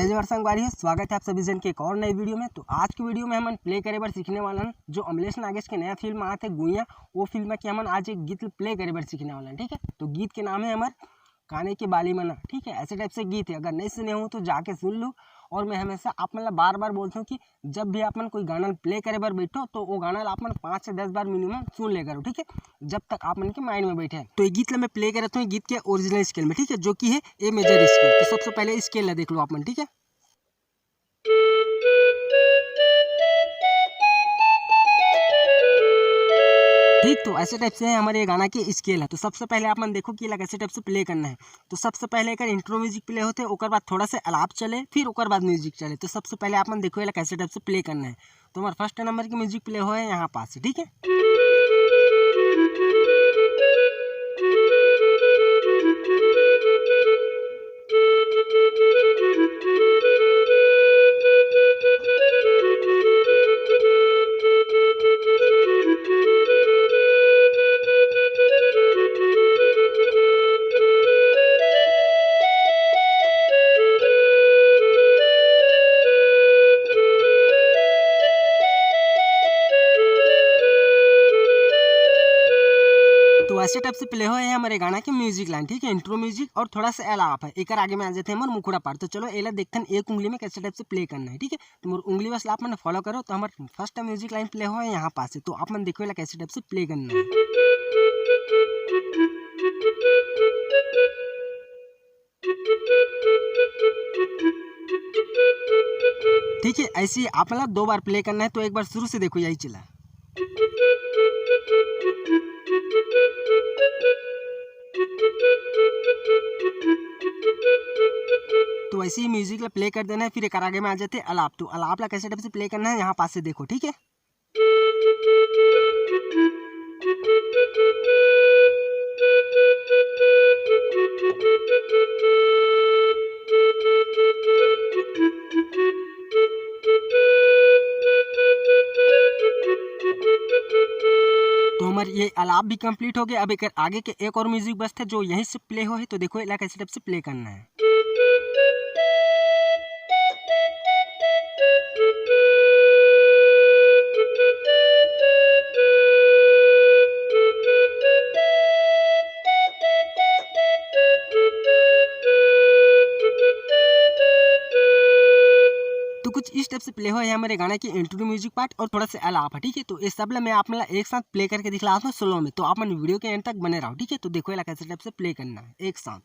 जय जवाहर संगवारी है। स्वागत है आप सभी जन के एक और नई वीडियो में। तो आज की वीडियो में हम प्ले करे बार सीखने वाला हैं जो अमलेश नागेश के नया फिल्म आया थे गुइया, वो फिल्म की हम आज एक गीत प्ले करे बार सीखने वाला है। ठीक है, तो गीत के नाम है हमारे काने के बाली मना। ठीक है, ऐसे टाइप से गीत है, अगर नहीं सुने हो तो जाके सुन लो। और मैं हमेशा आप मतलब बार बार बोलता हूँ कि जब भी आप मन कोई गाना प्ले करे बार बैठो तो वो गाना आप मन 5 से 10 बार मिनिमम सुन ले करो। ठीक है, जब तक आप मन के माइंड में बैठे। तो ये गीत मैं प्ले कर रहा हूँ गीत के ओरिजिनल स्केल में। ठीक है, जो कि है ए मेजर स्केल। तो सबसे पहले स्केल देख लो आप मन। ठीक है, ठीक, तो ऐसे टाइप से है हमारे ये गाना की स्केल है। तो सबसे पहले आप मन देखो कि कैसे टाइप से प्ले करना है। तो सबसे पहले एक इंट्रो म्यूजिक प्ले होते हैं, ओकर बाद थोड़ा सा अलाप चले, फिर ओकर बाद म्यूजिक चले। तो सबसे पहले आप मन देखो ये कैसे टाइप से प्ले करना है। तो हमारा फर्स्ट नंबर की म्यूजिक प्ले हो है यहाँ पास से। ठीक है, तो ऐसे टाइप से प्ले हो है हमारे गाना के म्यूजिक लाइन। ठीक है, इंट्रो म्यूजिक और थोड़ा सा अलाप है। एक आगे में आ जाते हैं हमारे मुखड़ा पार। तो चलो एला देखते हैं एक उंगली में कैसे टाइप से प्ले करना है। ठीक है, तो मोर उंगली बस आप मैंने फॉलो करो। तो हमारे फर्स्ट म्यूजिक लाइन प्ले हो है यहाँ पास से। तो आप मन देखो कैसे टाइप से प्ले करना है। ठीक है, ऐसे ही आप मतलब 2 बार प्ले करना है। तो एक बार शुरू से देखो, यही चला। तो ऐसे ही म्यूजिक ला प्ले कर देना है। फिर एक आगे में आ जाते हैं अलाप। तो अलाप ला कैसे टाइप से प्ले करना है यहाँ पास से देखो। ठीक है, तो हमारे ये अलाप भी कंप्लीट हो गया। अब एक आगे के एक और म्यूजिक बस है जो यहीं से प्ले हो है। तो देखो ये कैसे टाइप से प्ले करना है। तो कुछ इस टाइप से प्ले हो है हमारे गाने की इंट्रो म्यूजिक पार्ट और थोड़ा सा अलाप है। ठीक है, तो इस सब मैं आप मतलब एक साथ प्ले करके दिखलाता हूँ स्लो में। तो आप मन वीडियो के एंड तक बने रहो। ठीक है, तो देखो कैसे टाइप से प्ले करना है एक साथ।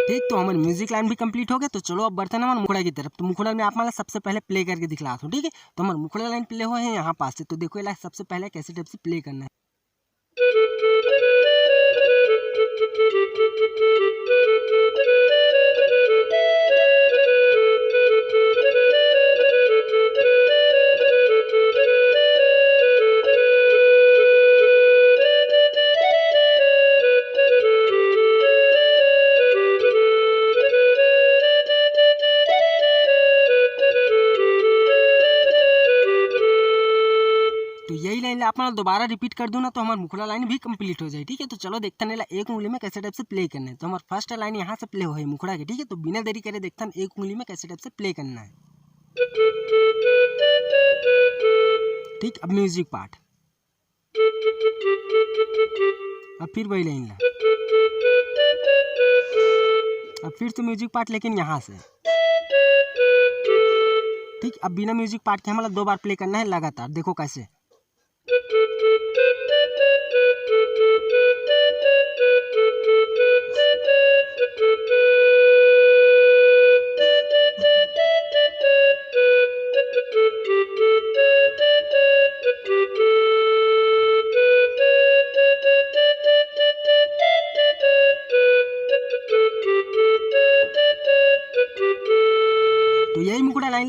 ठीक, तो हमारे म्यूजिक लाइन भी कंप्लीट हो गया। तो चलो अब बढ़ते हैं हमारे मुखड़ा की तरफ। तो मुखड़ा में आप मतलब सबसे पहले प्ले करके दिखलाता हूँ। ठीक है, तो हमारे मुखड़ा लाइन प्ले हो है यहाँ पास से। तो देखो ये सबसे पहले कैसे टाइप से प्ले करना है। तो यही लाइन आप दोबारा रिपीट कर दूँ ना तो हमारा मुखड़ा लाइन भी कंप्लीट हो जाए। ठीक है, तो चलो देखते हैं एक उंगली में कैसे टाइप से प्ले करना है। तो हमारा फर्स्ट लाइन यहाँ से प्ले हो है मुखड़ा के। ठीक है, तो बिना देरी करे देखते हैं एक उंगली में कैसे टाइप से प्ले करना है। ठीक, अब म्यूजिक पार्ट, अब फिर वही लाइन ला, अब फिर से म्यूजिक पार्ट लेकिन यहाँ से। ठीक, अब बिना म्यूजिक पार्ट के हमारा 2 बार प्ले करना है लगातार। देखो कैसे।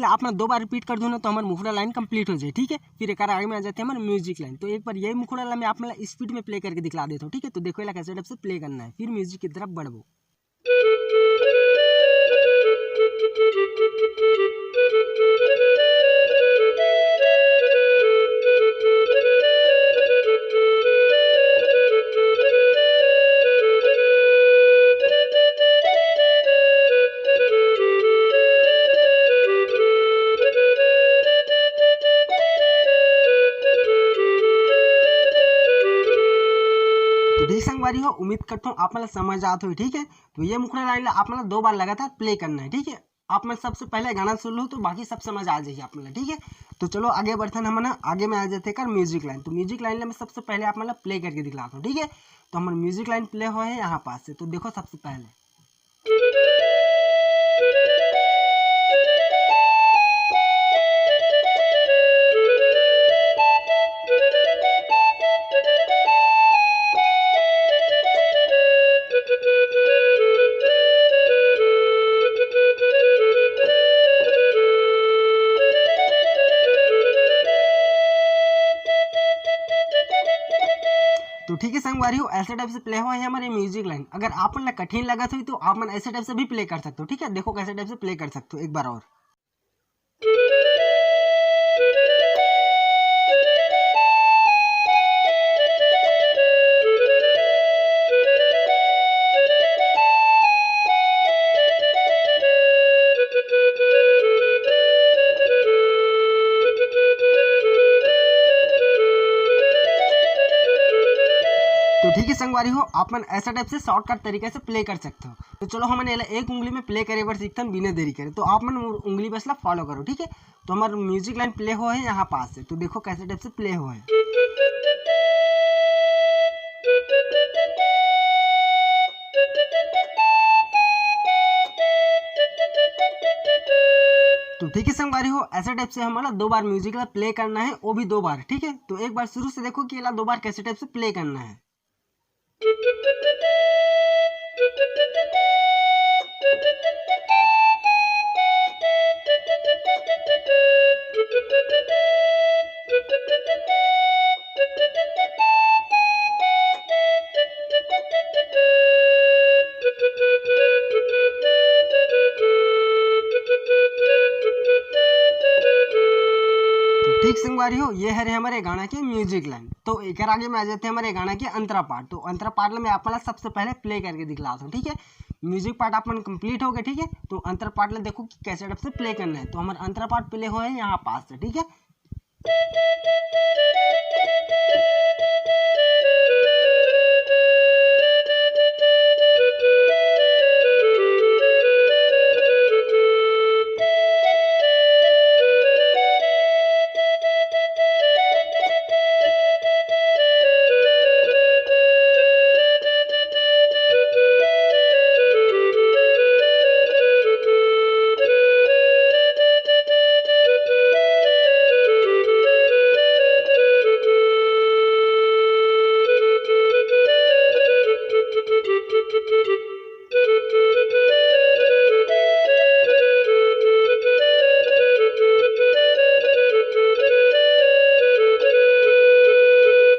आप मैं 2 बार रिपीट कर दूँ ना तो हमारा मुखड़ा लाइन कंप्लीट हो जाए, ठीक है। फिर एक आगे में आ जाते हैं हमारे म्यूजिक लाइन। तो एक बार यही मुखड़ा लाइन मैं आप मैं स्पीड में प्ले करके दिखला देता हूँ, ठीक है। तो देखो कैसे टाइप से प्ले करना है, फिर म्यूजिक की तरफ बढ़ो। ठीक संगवारी हो, उम्मीद करता हूँ आप मतलब समझ आते हो, ठीक है। तो ये मुखड़ा लाइन आप मतलब 2 बार लगातार प्ले करना है, ठीक है। आप मैं सबसे पहले गाना सुन लो तो बाकी सब समझ आ जाएगी आप मतलब, ठीक है। तो चलो आगे बढ़ते हैं, हम ना आगे में आ जाते हैं म्यूजिक लाइन। तो म्यूजिक लाइन में सबसे पहले आप मतलब प्ले करके दिखलाता हूँ, ठीक है। तो हमारा म्यूजिक लाइन प्ले हुआ है यहाँ पास से। तो देखो सबसे पहले तो ठीक है संगवारी हो, ऐसे टाइप से प्ले हुआ है हमारे म्यूजिक लाइन। अगर आप मन कठिन लगा तो आप मन ऐसे टाइप से भी प्ले कर सकते हो, ठीक है। देखो कैसे टाइप से प्ले कर सकते हो एक बार और। तो ठीक है संगवारी हो, आप मन ऐसा टाइप से शॉर्टकट तरीके से प्ले कर सकते हो। तो चलो हम एक उंगली में प्ले करे बार सीखते हैं बिना देरी करे। तो आप मन उंगली बस फॉलो करो, ठीक है। तो हमारा म्यूजिक लाइन प्ले हो है यहाँ पास से। तो देखो कैसे टाइप से प्ले हो है। तो ठीक है संगवारी हो, ऐसे टाइप से हमारा 2 बार म्यूजिक ला प्ले करना है, वो भी 2 बार, ठीक है। तो एक बार शुरू से देखो कि ये 2 बार कैसे टाइप से प्ले करना है। ठीक संगवारी हो, ये है हमारे गाना के म्यूजिक लाइन। तो एक आगे में आ जाते हैं हमारे गाना के अंतरा पार्ट। तो अंतरा पार्ट में आप सबसे पहले प्ले करके दिखलाता हूँ, ठीक है। म्यूजिक पार्ट अपन कंप्लीट हो गया, ठीक है। तो अंतरा पार्ट में देखो कि कैसे टाइप से प्ले करना है। तो हमारा अंतरा पार्ट प्ले हो है यहाँ पास से, ठीक है।